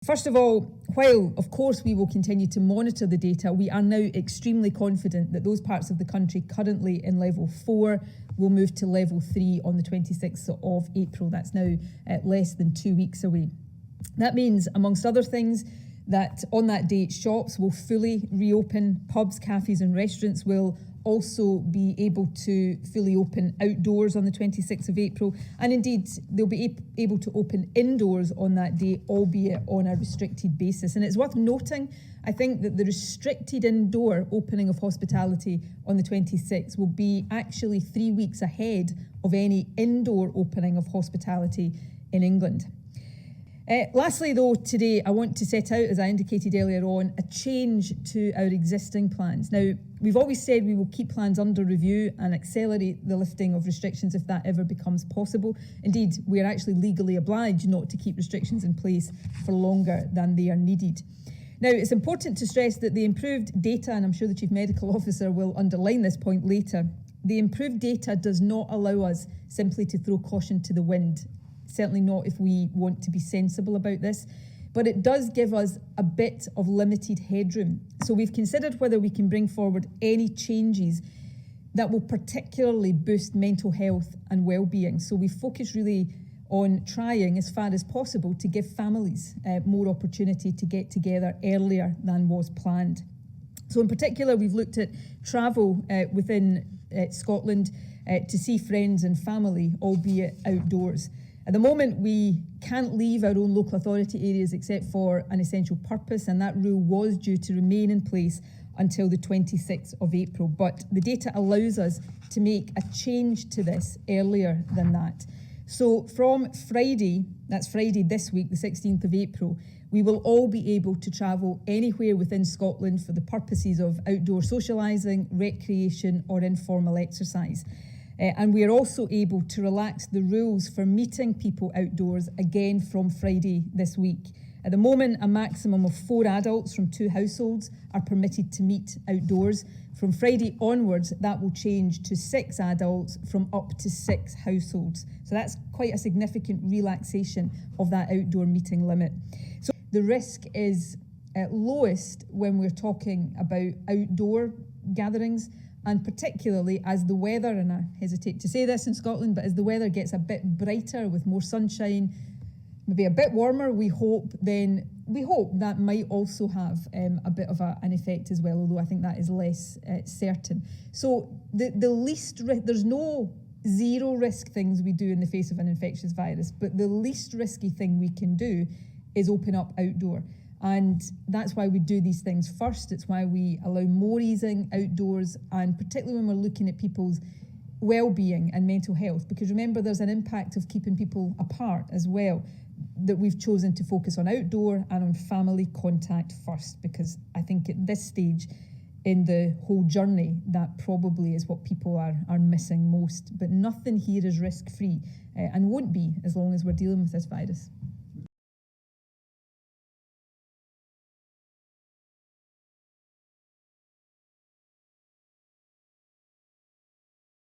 First of all, while of course we will continue to monitor the data, we are now extremely confident that those parts of the country currently in level 4 will move to level 3 on the 26th of April. That's now less than 2 weeks away. That means, amongst other things, that on that date shops will fully reopen, pubs, cafes and restaurants will also be able to fully open outdoors on the 26th of April, and indeed they'll be able to open indoors on that day, albeit on a restricted basis. And it's worth noting, I think, that the restricted indoor opening of hospitality on the 26th will be actually 3 weeks ahead of any indoor opening of hospitality in England. Lastly, though, today I want to set out, as I indicated earlier on, a change to our existing plans. Now, we've always said we will keep plans under review and accelerate the lifting of restrictions if that ever becomes possible. Indeed, we are actually legally obliged not to keep restrictions in place for longer than they are needed. Now, it's important to stress that the improved data, and I'm sure the Chief Medical Officer will underline this point later, the improved data does not allow us simply to throw caution to the wind. Certainly not if we want to be sensible about this, but it does give us a bit of limited headroom. So we've considered whether we can bring forward any changes that will particularly boost mental health and well-being. So we focus really on trying as far as possible to give families more opportunity to get together earlier than was planned. So in particular, we've looked at travel within Scotland to see friends and family, albeit outdoors. At the moment, we can't leave our own local authority areas except for an essential purpose, and that rule was due to remain in place until the 26th of April. But the data allows us to make a change to this earlier than that. So from Friday, that's Friday this week, the 16th of April, we will all be able to travel anywhere within Scotland for the purposes of outdoor socialising, recreation or informal exercise. And we are also able to relax the rules for meeting people outdoors again from Friday this week. At the moment, a maximum of 4 adults from 2 households are permitted to meet outdoors. From Friday onwards, that will change to 6 adults from up to 6 households. So that's quite a significant relaxation of that outdoor meeting limit. So the risk is lowest when we're talking about outdoor gatherings, and particularly as the weather, and I hesitate to say this in Scotland, but as the weather gets a bit brighter with more sunshine, maybe a bit warmer, we hope that might also have a bit of an effect as well, although I think that is less certain. So the least there's no zero risk things we do in the face of an infectious virus, but the least risky thing we can do is open up outdoor. And that's why we do these things first. It's why we allow more easing outdoors, and particularly when we're looking at people's well-being and mental health, because remember, there's an impact of keeping people apart as well, that we've chosen to focus on outdoor and on family contact first, because I think at this stage in the whole journey, that probably is what people are missing most. But nothing here is risk-free and won't be as long as we're dealing with this virus.